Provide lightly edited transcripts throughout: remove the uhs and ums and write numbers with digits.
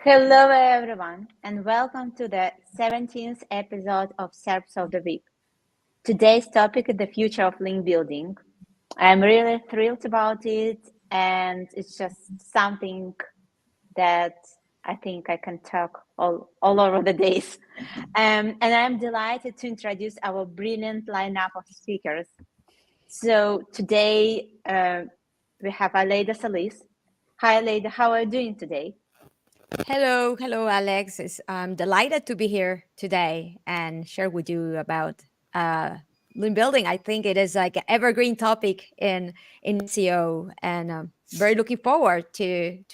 Hello, everyone, and welcome to the 17th episode of SERPs of the Week. Today's topic is the future of link building. I'm really thrilled about it, and it's just something that I think I can talk all over the days. And I'm delighted to introduce our brilliant lineup of speakers. So today we have Aleyda Salis. Hi, Aleyda, how are you doing today? Hello, Alex. I'm delighted to be here today and share with you about lean building. I think it is like an evergreen topic in SEO, and very looking forward to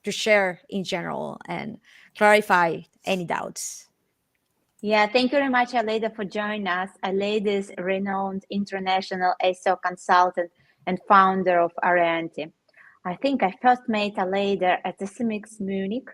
share in general and clarify any doubts. Yeah, thank you very much, Aleyda, for joining us. Aleyda is a renowned international SEO consultant and founder of Arianti. I think I first met Aleyda at the CMX Munich,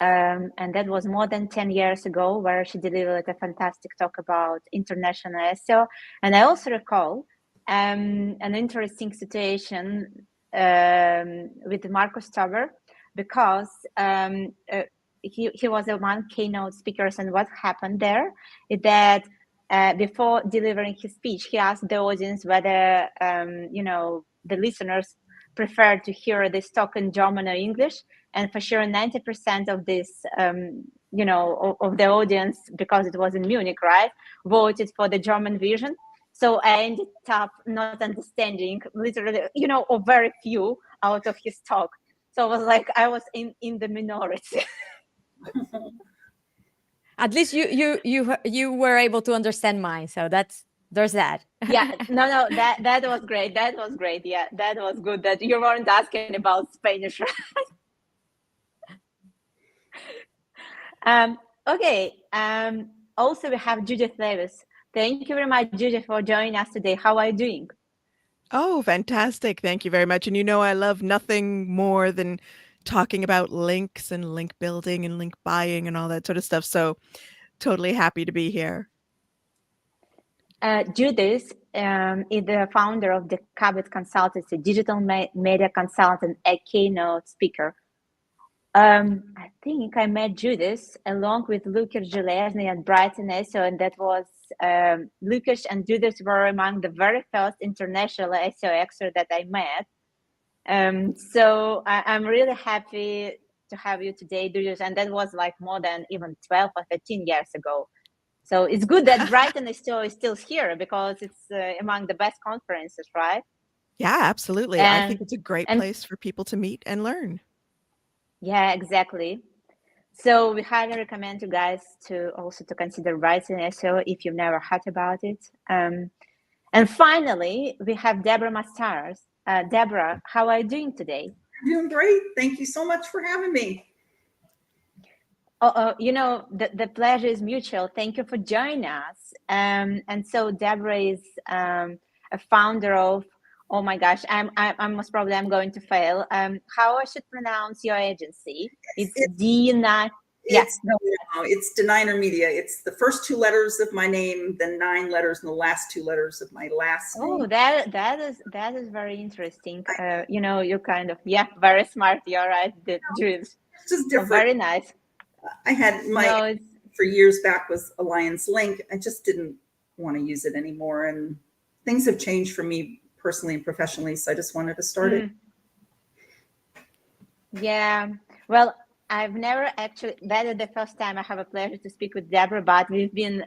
and that was more than 10 years ago, where she delivered a fantastic talk about international SEO. And I also recall an interesting situation with Marcus Tauber, because he was a one keynote speaker, and what happened there is that before delivering his speech, he asked the audience whether the listeners prefer to hear this talk in German or English, and for sure 90% of this of the audience, because it was in Munich, right, voted for the German version. So I ended up not understanding literally or very few out of his talk. So it was like I was in the minority. At least you were able to understand mine, so there's that. Yeah, no, that was great. That was great. Yeah, that was good that you weren't asking about Spanish. Okay. Also, we have Judith Davis. Thank you very much, Judith, for joining us today. How are you doing? Oh, fantastic. Thank you very much. And I love nothing more than talking about links and link building and link buying and all that sort of stuff. So totally happy to be here. Judith is the founder of the Cabot Consultancy, digital media consultant, a keynote speaker. I think I met Judith along with Lukasz Żelazny at Brighton SEO, and that was Lukasz and Judith were among the very first international SEO experts that I met. So I'm really happy to have you today, Judith, and that was like more than even 12 or 13 years ago. So it's good that Brighton is still here, because it's among the best conferences, right? Yeah, absolutely. I think it's a great place for people to meet and learn. Yeah, exactly. So we highly recommend you guys to consider Brighton SEO if you've never heard about it. And finally, we have Debra Mastaler. Debra, how are you doing today? I'm doing great. Thank you so much for having me. The pleasure is mutual. Thank you for joining us. And so Debra is a founder of, oh my gosh, I'm going to fail. How I should pronounce your agency? It's D9. Yes, no, it's Deniner Media. It's the first two letters of my name, then 9 letters, and the last 2 letters of my last name. Oh, that is very interesting. You're kind of very smart. You're right, Judith. It's just different. So very nice. I had for years back was Alliance Link. I just didn't want to use it anymore, and things have changed for me personally and professionally. So I just wanted to start it. Yeah. Well, I've never actually, that is the first time I have a pleasure to speak with Debra, but we've been,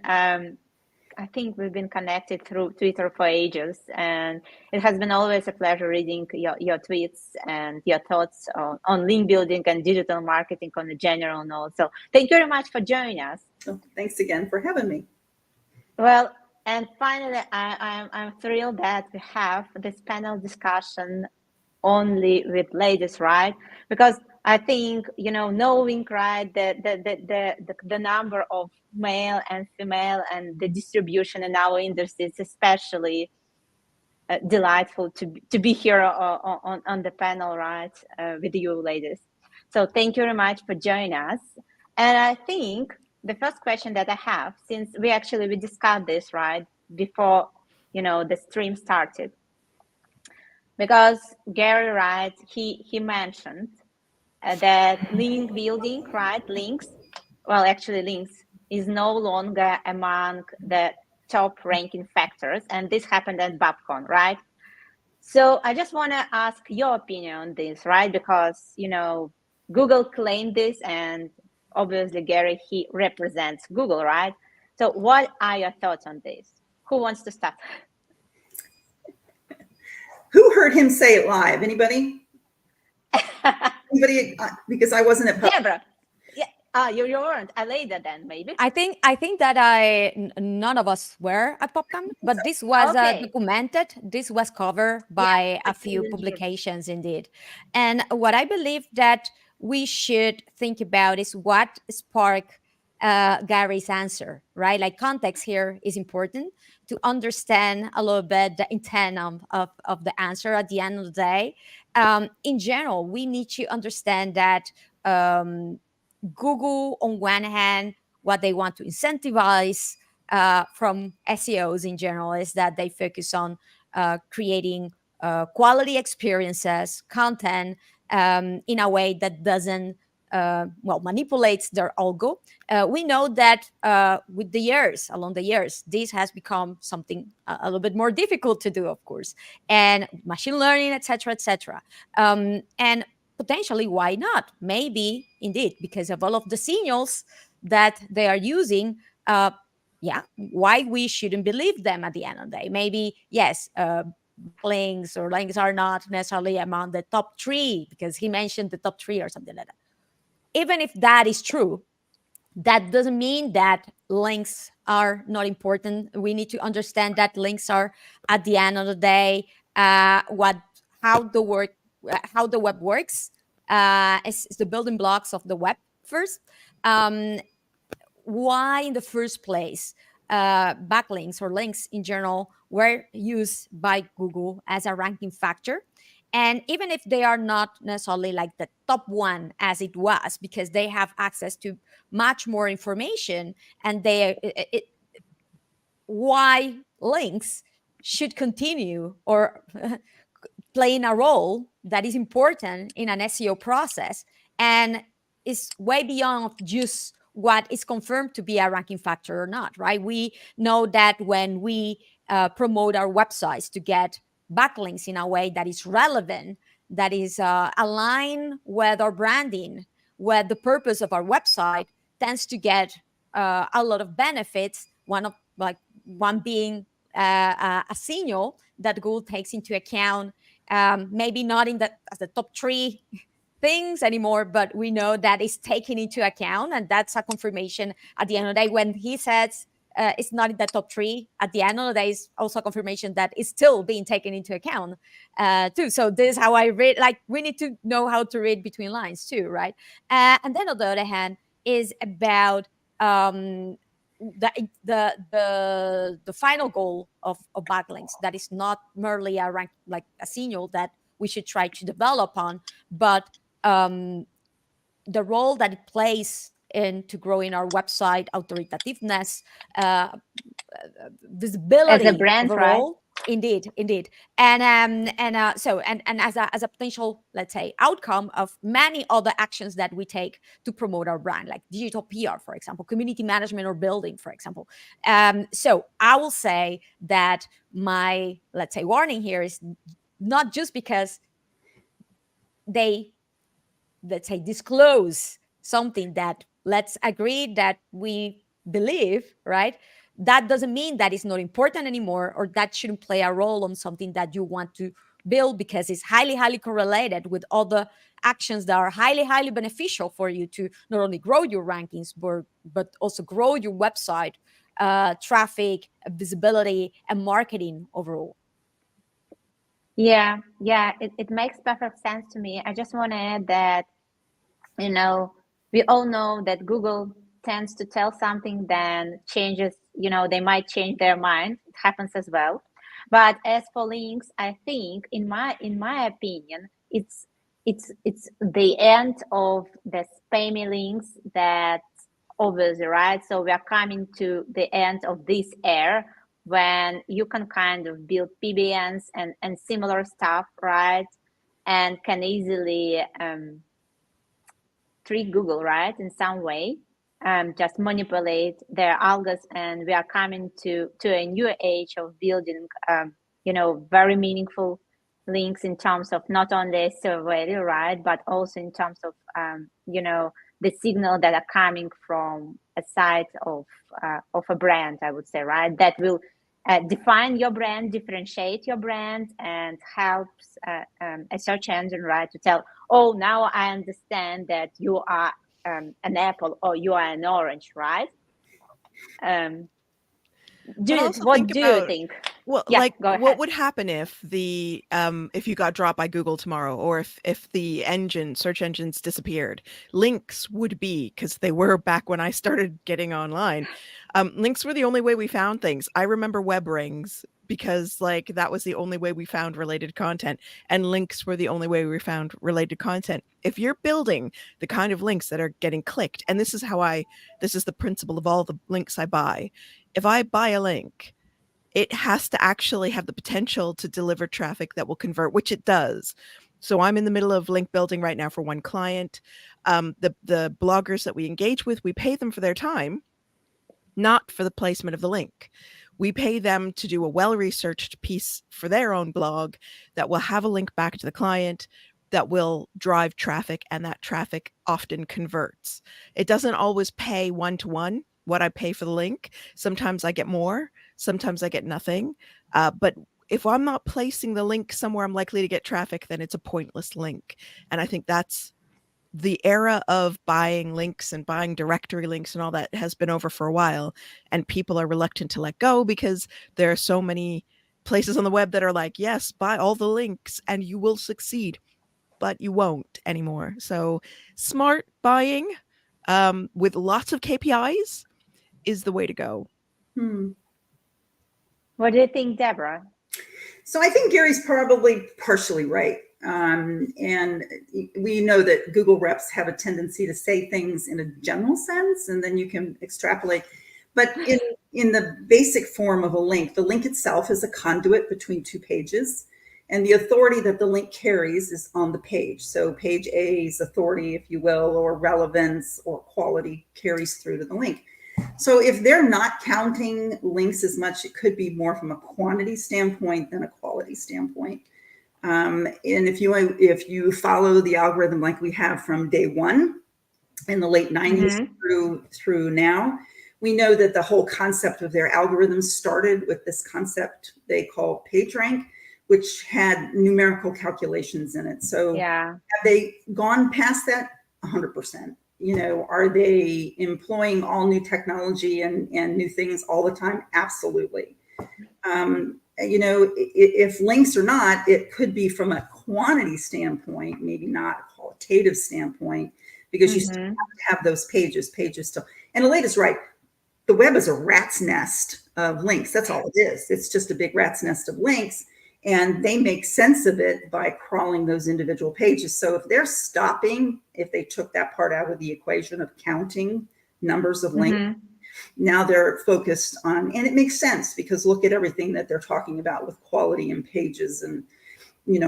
I think we've been connected through Twitter for ages, and it has been always a pleasure reading your tweets and your thoughts on link building and digital marketing on a general note. So thank you very much for joining us. Oh, thanks again for having me. Well, and finally, I'm thrilled that we have this panel discussion only with ladies, right? Because I think, knowing, right, the number of male and female and the distribution in our industry is especially delightful to be here on the panel, right, with you ladies. So thank you very much for joining us. And I think the first question that I have, since we discussed this, right, before, the stream started, because Gary, right, he mentioned that link building, right? Links, well, actually links is no longer among the top ranking factors. And this happened at PubCon, right? So I just want to ask your opinion on this, right? Because, you know, Google claimed this, and obviously Gary, he represents Google, right? So what are your thoughts on this? Who wants to start? Who heard him say it live? Anybody? Anybody? Because I wasn't at PubCon. Debra. Yeah, you weren't. Aleyda then, maybe. I think that none of us were at PubCon, but this was documented. This was covered by a few publications, indeed. And what I believe that we should think about is what sparked Gary's answer, right? Like, context here is important to understand a little bit the intent of the answer at the end of the day. In general, we need to understand that Google, on one hand, what they want to incentivize from SEOs in general is that they focus on creating quality experiences, content in a way that doesn't manipulates their algo. We know that with the years, along the years, this has become something a little bit more difficult to do, of course, and machine learning, etc., etc. And potentially, why not? Maybe, indeed, because of all of the signals that they are using, why we shouldn't believe them at the end of the day. Maybe, yes, links are not necessarily among the top 3, because he mentioned the top 3 or something like that. Even if that is true, that doesn't mean that links are not important. We need to understand that links are, at the end of the day, how the web works. Is the building blocks of the web first. Why, in the first place, backlinks or links in general were used by Google as a ranking factor? And even if they are not necessarily like the top 1 as it was, because they have access to much more information, and why links should continue or playing a role that is important in an SEO process and is way beyond just what is confirmed to be a ranking factor or not, right? We know that when we promote our websites to get backlinks in a way that is relevant, that is aligned with our branding, with the purpose of our website, tends to get a lot of benefits. One being a signal that Google takes into account, maybe not as the top 3 things anymore, but we know that is taken into account, and that's a confirmation at the end of the day. When he says it's not in the top 3, at the end of the day, is also a confirmation that it's still being taken into account too. So this is how I read. Like, we need to know how to read between lines too, right? And then on the other hand is about the final goal of backlinks, that is not merely a rank, like a signal that we should try to develop on, but the role that it plays into growing our website authoritativeness, visibility as a brand, overall. Right? Indeed. And as a potential, let's say, outcome of many other actions that we take to promote our brand, like digital PR, for example, community management or building, for example. So I will say that my, let's say, warning here is not just because they, let's say, disclose something that, let's agree, that we believe, right? That doesn't mean that it's not important anymore, or that shouldn't play a role on something that you want to build, because it's highly correlated with other actions that are highly beneficial for you to not only grow your rankings, but also grow your website traffic, visibility, and marketing overall. Yeah, it makes perfect sense to me. I just want to add that, you know, we all know that Google tends to tell something, then changes, you know, they might change their mind. It happens as well. But as for links, I think, in my opinion, it's the end of the spammy links, that obviously, right? So we are coming to the end of this era when you can kind of build PBNs and similar stuff, right? And can easily trick Google, right, in some way, just manipulate their algos, and we are coming to a new age of building, very meaningful links in terms of not only SEO value, right, but also in terms of, the signal that are coming from a side of a brand, I would say, right, that will define your brand, differentiate your brand, and helps a search engine, right, to tell, oh, now I understand that you are an apple or you are an orange, right? Judith, what do you think? Well, Yeah, like, go what ahead. would happen if if you got dropped by Google tomorrow, or if the search engines disappeared? Links would be, because they were back when I started getting online. Links were the only way we found things. I remember web rings because like that was the only way we found related content, and links were the only way we found related content. If you're building the kind of links that are getting clicked, and this is the principle of all the links I buy. If I buy a link, it has to actually have the potential to deliver traffic that will convert, which it does. So I'm in the middle of link building right now for one client. The bloggers that we engage with, we pay them for their time, not for the placement of the link. We pay them to do a well-researched piece for their own blog that will have a link back to the client that will drive traffic, and that traffic often converts. It doesn't always pay one-to-one what I pay for the link. Sometimes I get more, sometimes I get nothing. But if I'm not placing the link somewhere I'm likely to get traffic, then it's a pointless link. And I think that's the era of buying links and buying directory links and all that has been over for a while. And people are reluctant to let go because there are so many places on the web that are like, yes, buy all the links and you will succeed, but you won't anymore. So smart buying with lots of KPIs is the way to go. What do you think, Debra? So I think Gary's probably partially right. And we know that Google reps have a tendency to say things in a general sense, and then you can extrapolate. But in the basic form of a link, the link itself is a conduit between two pages, and the authority that the link carries is on the page. So page A's authority, if you will, or relevance or quality carries through to the link. So if they're not counting links as much, it could be more from a quantity standpoint than a quality standpoint. And if you follow the algorithm like we have from day one in the late 90s through now, we know that the whole concept of their algorithms started with this concept they call PageRank, which had numerical calculations in it. So have they gone past that? 100%. Are they employing all new technology and new things all the time? Absolutely. If links or not, it could be from a quantity standpoint, maybe not a qualitative standpoint, because you still have to have those pages still. And Aleyda's right. The web is a rat's nest of links. That's all it is. It's just a big rat's nest of links. And they make sense of it by crawling those individual pages. So if they're stopping, if they took that part out of the equation of counting numbers of links, now they're focused on, and it makes sense because look at everything that they're talking about with quality and pages and,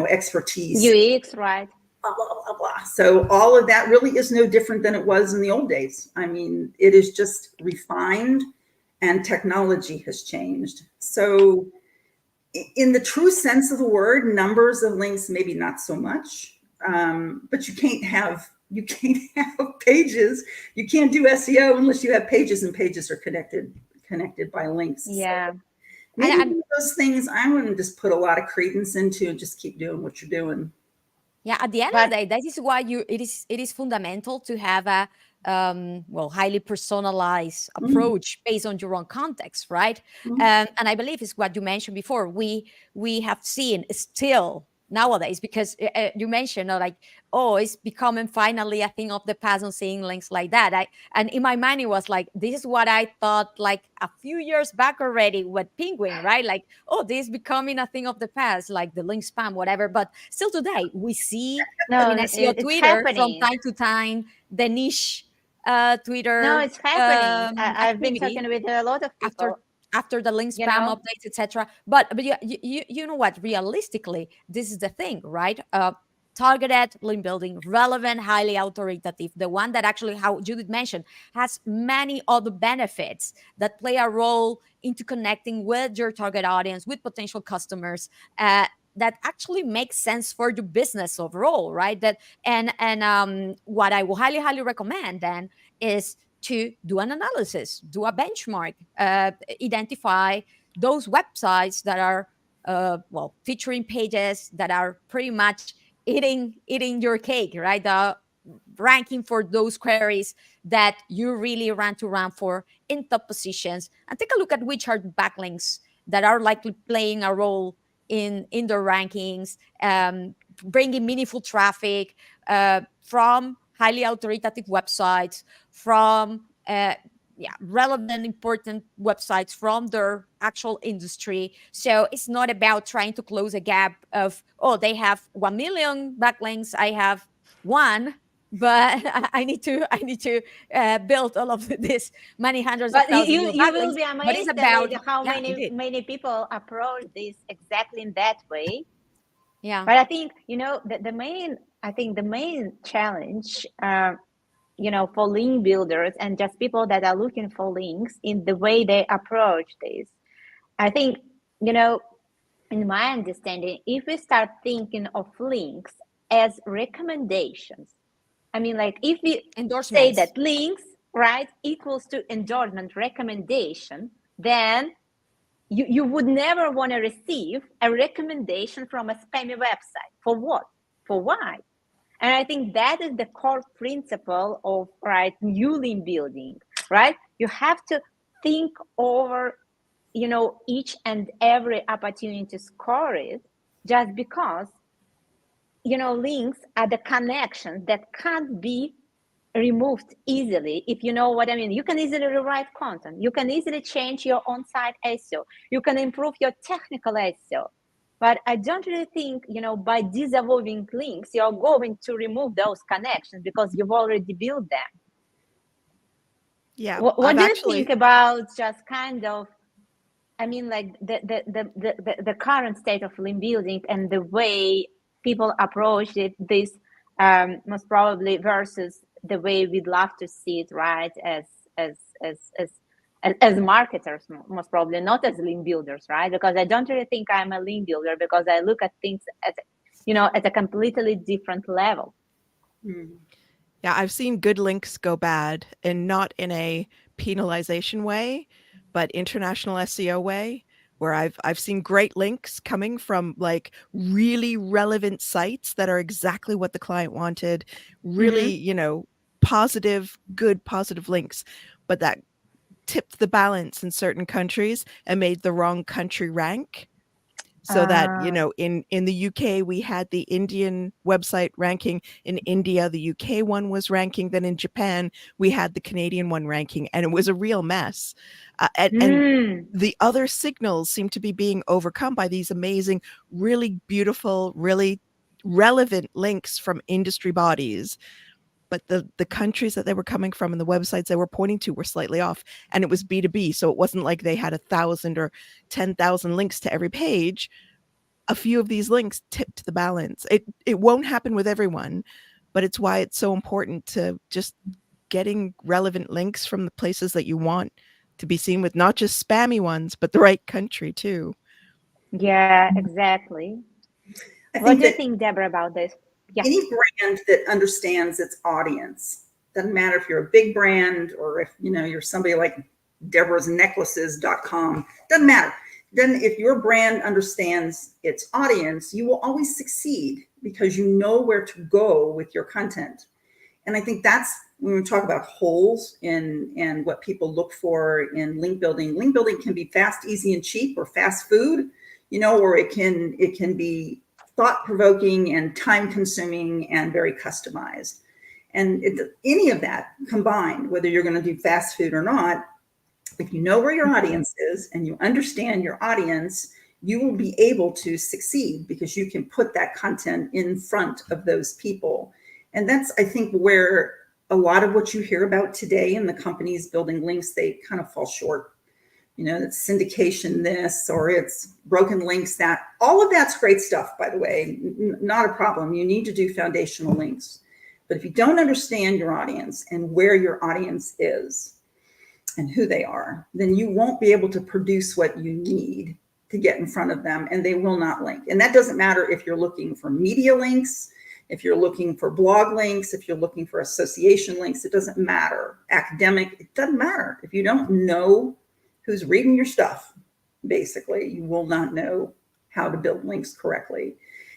expertise. UX, right? Blah, blah, blah, blah. So all of that really is no different than it was in the old days. I mean, it is just refined and technology has changed. So in the true sense of the word, numbers of links, maybe not so much, but you can't have pages. You can't do SEO unless you have pages, and pages are connected by links. Yeah. So maybe those things I wouldn't just put a lot of credence into and just keep doing what you're doing. Yeah, at the end of the day, that is why it is fundamental to have a highly personalized approach based on your own context, right? And I believe it's what you mentioned before. We have seen still nowadays, because you mentioned it's becoming finally a thing of the past on seeing links like that. And in my mind, it was like, this is what I thought like a few years back already with Penguin, right? Like, this is becoming a thing of the past, like the link spam, whatever. But still today, we see SEO Twitter happening. from time to time, the niche Twitter. No, it's happening. I've been talking with a lot of people. After the link spam updates, etc. But you know what? Realistically, this is the thing, right? targeted link building, relevant, highly authoritative, the one that actually, how Judith mentioned, has many other benefits that play a role into connecting with your target audience, with potential customers, that actually makes sense for the business overall, right? What I will highly recommend then is to do an analysis, do a benchmark, identify those websites that are featuring pages that are pretty much eating your cake, right? Ranking for those queries that you really want to run for in top positions, and take a look at which are the backlinks that are likely playing a role in the rankings, bringing meaningful traffic from highly authoritative websites, from relevant, important websites from their actual industry. So it's not about trying to close a gap of, they have 1 million backlinks, I have one, but I need to build all of this many hundreds of thousands of you will backlinks. be But it's amazed about how indeed. many people approach this exactly in that way. Yeah. But I think, the main challenge, for link builders and just people that are looking for links in the way they approach this. I think, in my understanding, if we start thinking of links as recommendations, I mean, like if we say that links, right, equals to endorsement recommendation, then you would never want to receive a recommendation from a spammy website. For what? For why? And I think that is the core principle of new link building, right? You have to think over, each and every opportunity to score it, just because, links are the connections that can't be removed easily, if you know what I mean. You can easily rewrite content. You can easily change your on-site SEO. You can improve your technical SEO. But I don't really think, by disavowing links, you're going to remove those connections because you've already built them. Yeah. What do you think about just kind of, I mean, like the current state of link building and the way people approach this most probably versus the way we'd love to see it, right? As marketers, most probably, not as link builders, right? Because I don't really think I'm a link builder, because I look at things at a completely different level. Yeah, I've seen good links go bad, and not in a penalization way, but international SEO way, where I've seen great links coming from like really relevant sites that are exactly what the client wanted, really, positive links, but that tipped the balance in certain countries and made the wrong country rank. So that, in the UK, we had the Indian website ranking. In India, the UK one was ranking. Then in Japan, we had the Canadian one ranking, and it was a real mess. And the other signals seem to be being overcome by these amazing, really beautiful, really relevant links from industry bodies. But the countries that they were coming from and the websites they were pointing to were slightly off. And it was B2B. So it wasn't like they had 1,000 or 10,000 links to every page. A few of these links tipped the balance. It won't happen with everyone, but it's why it's so important to just getting relevant links from the places that you want to be seen with, not just spammy ones, but the right country too. Yeah, exactly. What do you think, Debra, about this? Yeah. Any brand that understands its audience, doesn't matter if you're a big brand or if you're somebody like debrasnecklaces.com, doesn't matter. Then if your brand understands its audience, you will always succeed because you know where to go with your content. And I think that's when we talk about holes in what people look for in link building. Link building can be fast, easy, and cheap, or fast food, or it can be thought-provoking and time-consuming and very customized. And any of that combined, whether you're going to do fast food or not, if you know where your audience is and you understand your audience, you will be able to succeed because you can put that content in front of those people. And that's, I think, where a lot of what you hear about today in the companies building links, they kind of fall short. it's syndication this, or it's broken links that. All of that's great stuff, by the way, not a problem. You need to do foundational links. But if you don't understand your audience and where your audience is and who they are, then you won't be able to produce what you need to get in front of them, and they will not link. And that doesn't matter if you're looking for media links, if you're looking for blog links, if you're looking for association links, it doesn't matter. Academic, it doesn't matter. If you don't know who's reading your stuff, basically, you will not know how to build links correctly.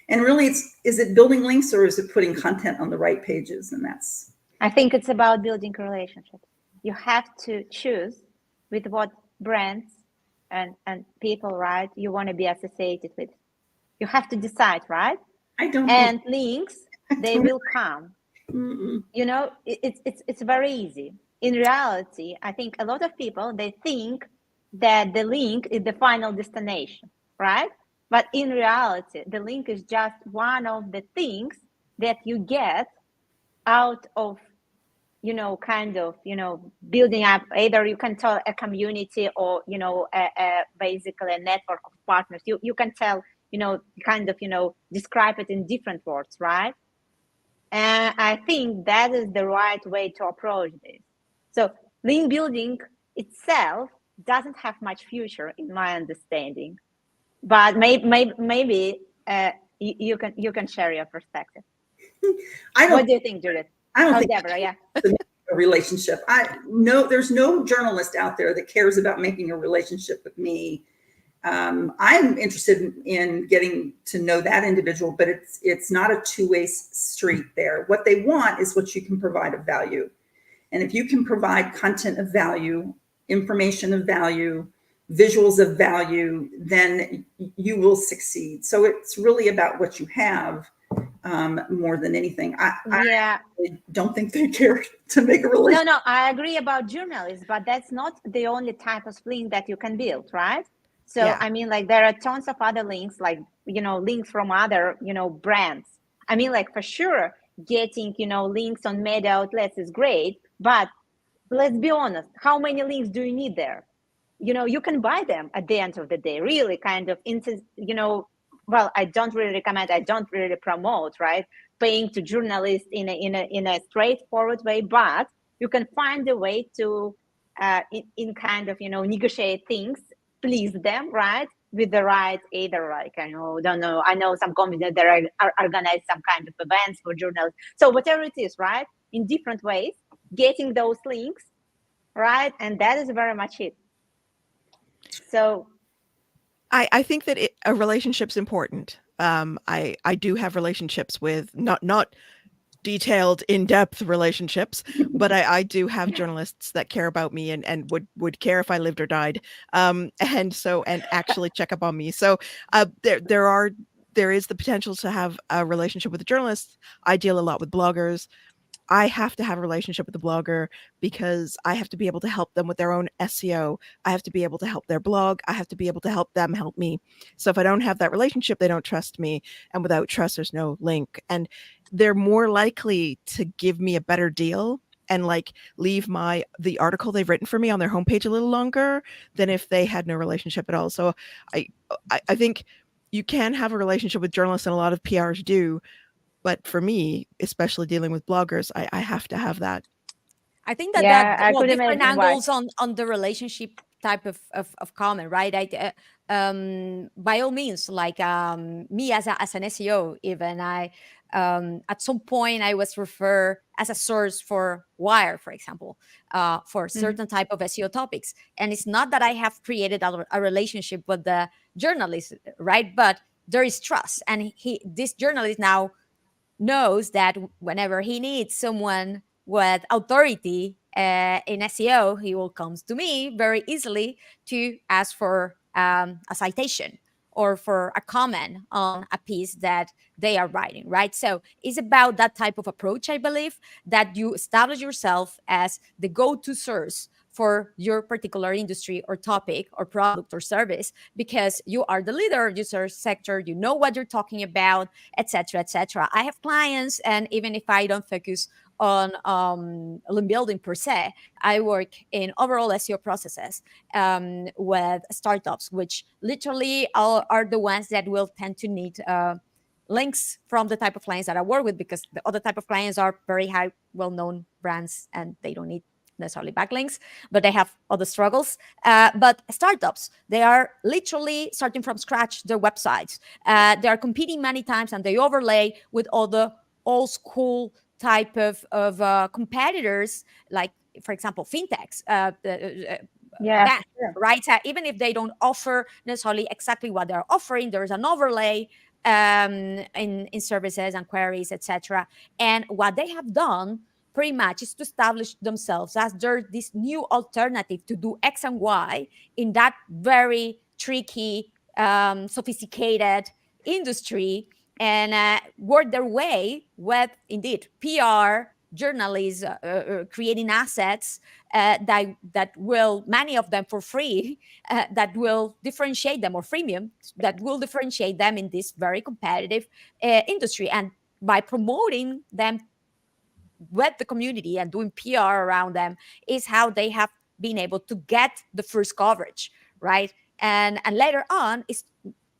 And really, is it building links, or is it putting content on the right pages? And I think it's about building relationships. You have to choose with what brands and people, right, you want to be associated with. You have to decide, right? And links, they will come. It's very easy. In reality, I think a lot of people, they think that the link is the final destination, right? But in reality, the link is just one of the things that you get out of, building up. Either you can tell a community or, basically a network of partners. You can tell, describe it in different words, right? And I think that is the right way to approach this. So link building itself doesn't have much future in my understanding, but maybe you can share your perspective. What do you think, Judith? I don't think Debra, yeah. A relationship. There's no journalist out there that cares about making a relationship with me. I'm interested in getting to know that individual, but it's not a two-way street there. What they want is what you can provide of value. And if you can provide content of value, information of value, visuals of value, then you will succeed. So it's really about what you have more than anything. I don't think they care to make a relationship. No, I agree about journalists, but that's not the only type of link that you can build, right? So, yeah. I mean, there are tons of other links, links from other, brands. I mean, for sure, getting, links on media outlets is great, but let's be honest, how many links do you need there? You can buy them at the end of the day, really well, I don't really recommend, I don't really promote, right? Paying to journalists in a straightforward way, but you can find a way to, negotiate things, please them, right? With the right, either I know some companies that are organize some kind of events for journalists. So whatever it is, right? In different ways, getting those links, right? And that is very much it. So I think that a relationship's important. I do have relationships with not detailed, in-depth relationships, but I do have journalists that care about me and would care if I lived or died, and actually check up on me. So there is the potential to have a relationship with a journalist. I deal a lot with bloggers. I have to have a relationship with the blogger because I have to be able to help them with their own SEO. I have to be able to help their blog. I have to be able to help them help me. So if I don't have that relationship, they don't trust me. And without trust, there's no link. And they're more likely to give me a better deal and leave the article they've written for me on their homepage a little longer than if they had no relationship at all. So I think you can have a relationship with journalists, and a lot of PRs do. But for me, especially dealing with bloggers, I have to have that. I think that different angles on the relationship type of comment, right? By all means, me as an SEO, even at some point I was referred as a source for Wire, for example, for certain type of SEO topics. And it's not that I have created a relationship with the journalist, right? But there is trust, and this journalist now knows that whenever he needs someone with authority in SEO, he will come to me very easily to ask for a citation or for a comment on a piece that they are writing, right? So it's about that type of approach, I believe, that you establish yourself as the go-to source for your particular industry or topic or product or service, because you are the leader of your sector, you know what you're talking about, etc., etc. I have clients, and even if I don't focus on link building per se. I work in overall SEO processes with startups, which literally are the ones that will tend to need links from the type of clients that I work with, because the other type of clients are very high, well-known brands, and they don't need necessarily backlinks, but they have other struggles. But startups, they are literally starting from scratch their websites. They are competing many times, and they overlay with other old school type of competitors, like, for example, fintechs. Yeah, sure. Right? Even if they don't offer necessarily exactly what they're offering, there is an overlay in services and queries, etc. And what they have done pretty much is to establish themselves as this new alternative to do X and Y in that very tricky, sophisticated industry, and work their way with, indeed, PR, journalists, creating assets that will, many of them for free, that will differentiate them, or freemium, that will differentiate them in this very competitive industry. And by promoting them with the community and doing PR around them is how they have been able to get the first coverage, right? And later on, it's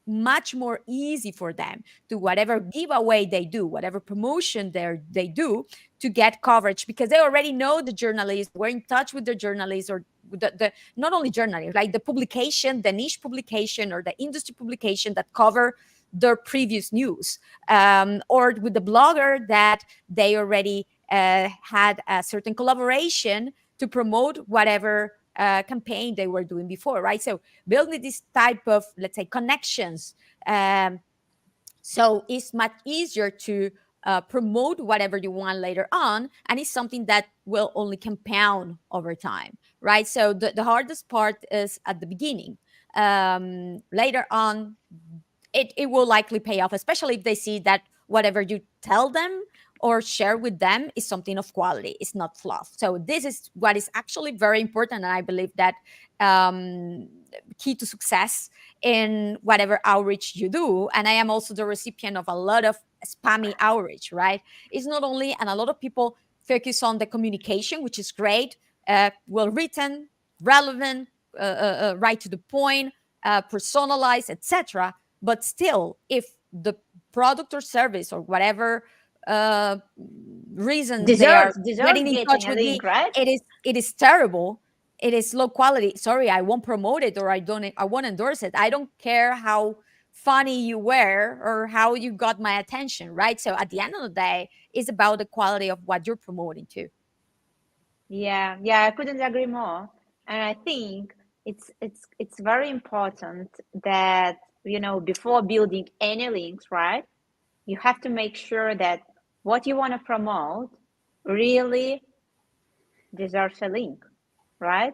much more easy for them to whatever giveaway they do, whatever promotion they do, to get coverage, because they already know the journalists, we're in touch with the journalists, or the not only journalists, like the publication, the niche publication or the industry publication that cover their previous news, or with the blogger that they already had a certain collaboration to promote whatever campaign they were doing before, right? So building this type of, let's say, connections, so it's much easier to promote whatever you want later on, and it's something that will only compound over time, right? So the hardest part is at the beginning. Later on, it will likely pay off, especially if they see that whatever you tell them or share with them is something of quality, it's not fluff. So this is what is actually very important, and I believe that key to success in whatever outreach you do. And I am also the recipient of a lot of spammy outreach, right? It's not only, and a lot of people focus on the communication, which is great, well written, relevant, right to the point, personalized, etc. But still, if the product or service or whatever reason they are getting in touch with me, right? it is terrible, it is low quality, sorry, I won't promote it, or I won't endorse it. I don't care how funny you were or how you got my attention, right? So at the end of the day, it's about the quality of what you're promoting too. Yeah, I couldn't agree more. And I think it's very important that, before building any links, right, you have to make sure that what you want to promote really deserves a link, right?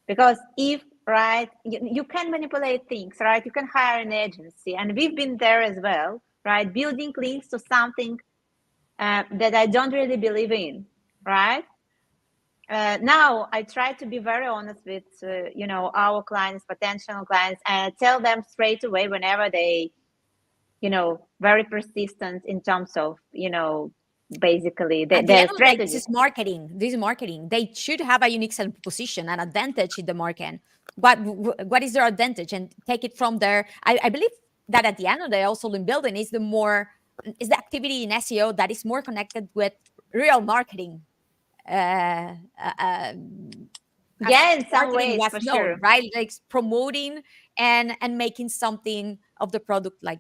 Because if, right, you can manipulate things, right? You can hire an agency, and we've been there as well, right? Building links to something that I don't really believe in, right? Now I try to be very honest with, our clients, potential clients, and tell them straight away whenever they, very persistent in terms of, basically their strategy. This is marketing. They should have a unique selling position, an advantage in the market. What is their advantage? And take it from there. I believe that at the end of the day, also link building is the activity in SEO that is more connected with real marketing. Yeah, in some ways, for sure, right? Like promoting and making something of the product, like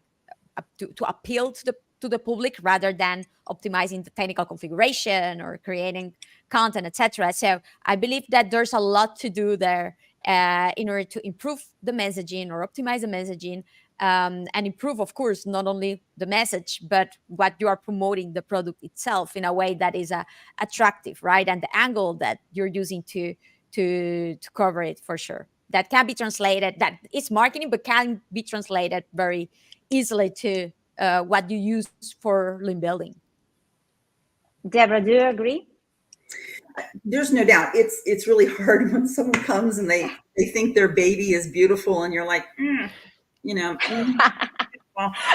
to appeal to the public, rather than optimizing the technical configuration or creating content, etc. So I believe that there's a lot to do there in order to improve the messaging or optimize the messaging, and improve, of course, not only the message, but what you are promoting, the product itself, in a way that is attractive, right? And the angle that you're using to cover it, for sure. That can be translated, that is marketing, but can be translated very easily to what you use for link building. Debra, do you agree? There's no doubt. It's really hard when someone comes and they think their baby is beautiful, and you're like,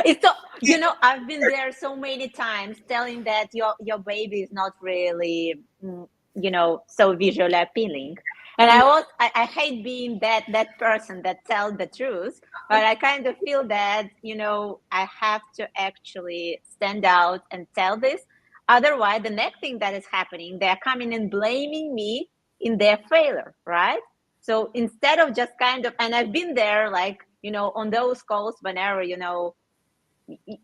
It's so, you know, I've been there so many times telling that your baby is not really, you know, so visually appealing. And I hate being that person that tells the truth, but I kind of feel that, you know, I have to actually stand out and tell this. Otherwise, the next thing that is happening, they're coming and blaming me in their failure, right? So instead of just kind of, and I've been there, like, you know, on those calls, whenever, you know,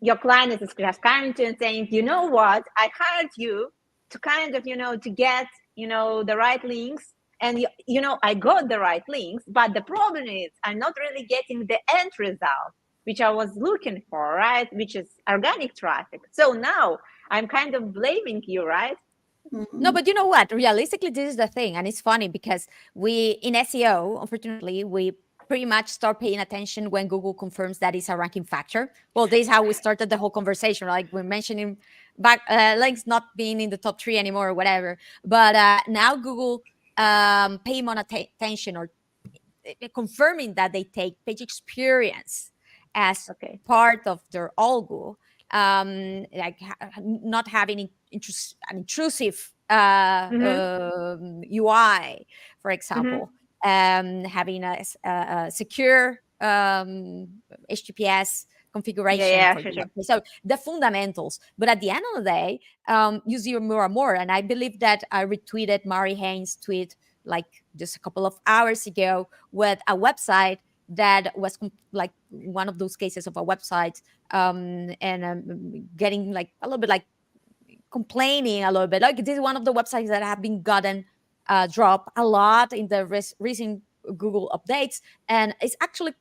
your client is just coming to you and saying, you know what, I hired you to kind of, you know, to get, you know, the right links. And, you know, I got the right links, but the problem is I'm not really getting the end result, which I was looking for, right? Which is organic traffic. So now I'm kind of blaming you, right? No, but you know what? Realistically, this is the thing. And it's funny because we, in SEO, unfortunately, we pretty much start paying attention when Google confirms that it's a ranking factor. Well, this is how we started the whole conversation. Like we're mentioning back links not being in the top 3 anymore or whatever. But now Google pay more attention or confirming that they take page experience as part of their algo. Like not having an intrusive UI, for example, having a secure HTTPS configuration, for example. So the fundamentals. But at the end of the day, you see more and more. And I believe that I retweeted Mari Haynes' tweet like just a couple of hours ago with a website that was like one of those cases of a website getting like a little bit like complaining a little bit. Like this is one of the websites that have been gotten dropped a lot in the recent Google updates, and it's actually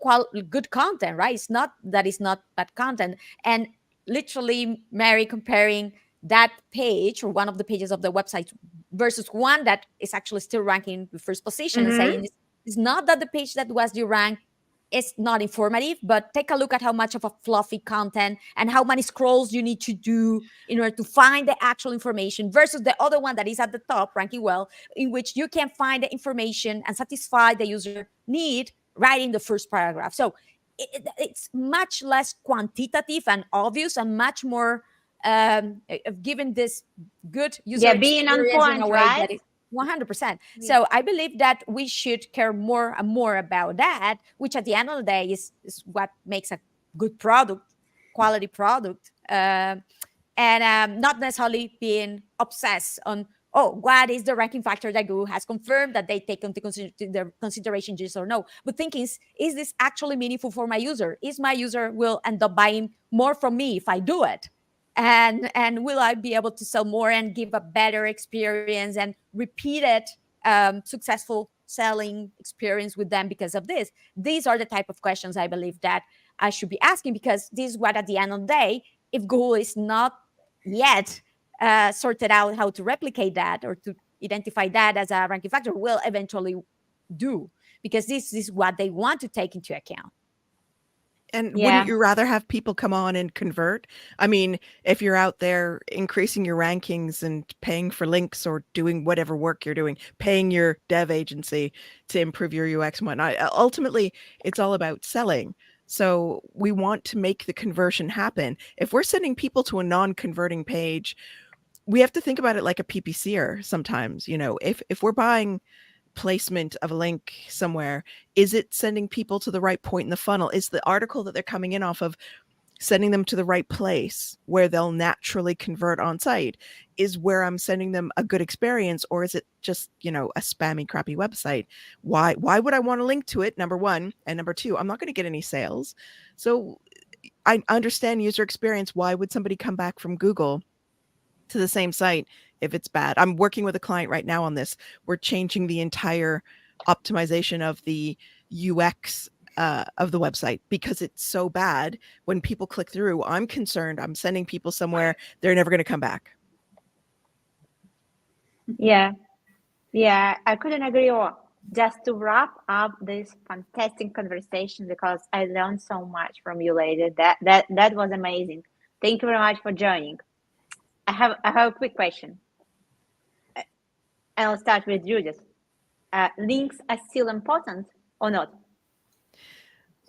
good content, right? It's not that it's not bad content. And literally Mary comparing that page or one of the pages of the website versus one that is actually still ranking the first position and saying it's not that the page that was the rank is not informative, but take a look at how much of a fluffy content and how many scrolls you need to do in order to find the actual information versus the other one that is at the top ranking well, in which you can find the information and satisfy the user need right in the first paragraph. So it's much less quantitative and obvious and much more given this good user being experience on point, in a way right? that is 100%. So I believe that we should care more and more about that, which at the end of the day is what makes a good product, quality product, and not necessarily being obsessed on, oh, what is the ranking factor that Google has confirmed that they take into consideration, yes or no. But thinking, is this actually meaningful for my user? Is my user will end up buying more from me if I do it? And will I be able to sell more and give a better experience and repeated successful selling experience with them because of this? These are the type of questions I believe that I should be asking, because this is what at the end of the day, if Google is not yet sorted out how to replicate that or to identify that as a ranking factor, will eventually do, because this is what they want to take into account. And wouldn't you rather have people come on and convert? I mean, if you're out there increasing your rankings and paying for links or doing whatever work you're doing, paying your dev agency to improve your UX and whatnot, ultimately, it's all about selling. So we want to make the conversion happen. If we're sending people to a non-converting page, we have to think about it like a PPCer sometimes. You know, if we're buying placement of a link somewhere, is it sending people to the right point in the funnel? Is the article that they're coming in off of sending them to the right place where they'll naturally convert on site? Is where I'm sending them a good experience, or is it just, you know, a spammy, crappy website? Why would I want to link to it? Number one. And number two, I'm not going to get any sales. So I understand user experience. Why would somebody come back from Google to the same site if it's bad? I'm working with a client right now on this. We're changing the entire optimization of the UX of the website because it's so bad. When people click through, I'm concerned I'm sending people somewhere they're never going to come back. Yeah, I couldn't agree more. Just to wrap up this fantastic conversation, because I learned so much from you, Aleyda. That was amazing. Thank you very much for joining. I have a quick question. I'll start with Judith. Links are still important or not?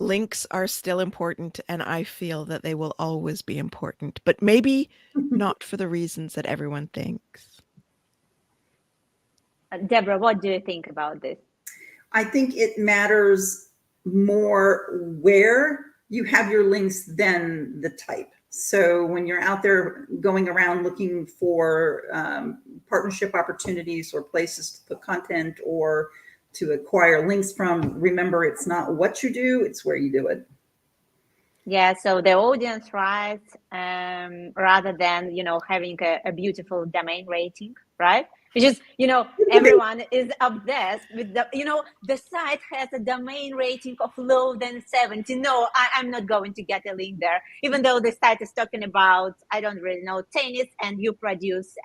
links are still important, and I feel that they will always be important, but maybe not for the reasons that everyone thinks. Debra, what do you think about this? I think it matters more where you have your links than the type. So when you're out there going around looking for partnership opportunities or places to put content or to acquire links from, remember, it's not what you do, it's where you do it. Yeah, so the audience rights, rather than, you know, having a beautiful domain rating, right? Which is, you know, everyone is obsessed with the, you know, the site has a domain rating of lower than 70. No, I'm not going to get a link there, even though the site is talking about, I don't really know, tennis, and you produce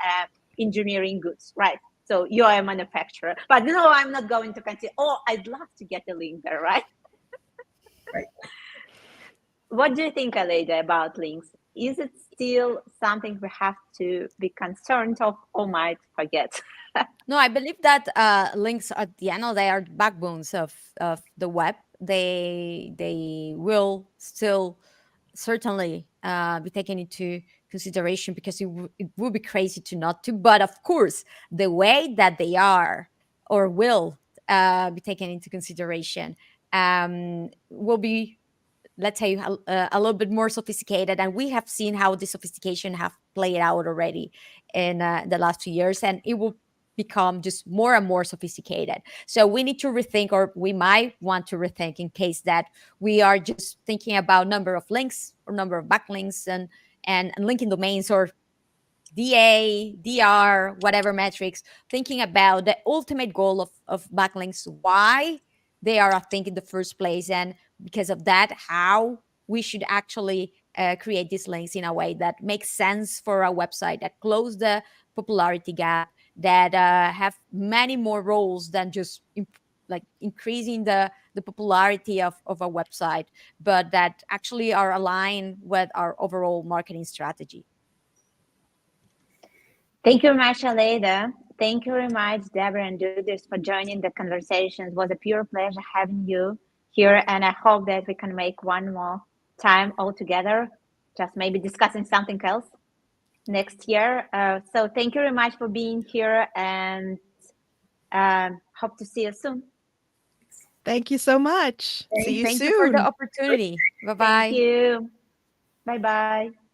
engineering goods, right? So you are a manufacturer, but no, I'm not going to continue. Oh, I'd love to get a link there, right? Right. What do you think, Aleyda, about links? Is it still something we have to be concerned of or might forget? No, I believe that links at the end of the day are backbones of the web. They will still certainly be taken into consideration, because it would be crazy to not to. But of course, the way that they are or will be taken into consideration will be, let's say, a little bit more sophisticated, and we have seen how the sophistication have played out already in the last 2 years, and it will become just more and more sophisticated. So we need to rethink, or we might want to rethink, in case that we are just thinking about number of links or number of backlinks and linking domains, or DA, DR, whatever metrics, thinking about the ultimate goal of backlinks, why they are a thing in the first place, and because of that, how we should actually create these links in a way that makes sense for a website, that close the popularity gap, that have many more roles than just like increasing the popularity of a website, but that actually are aligned with our overall marketing strategy. Thank you very much, Aleyda. Thank you very much, Debra and Judith, for joining the conversation. It was a pure pleasure having you here, and I hope that we can make one more time all together, just maybe discussing something else next year. So thank you very much for being here, and hope to see you soon. Thank you so much. See you Thank soon. you for the opportunity. Bye-bye. Thank you. Bye-bye.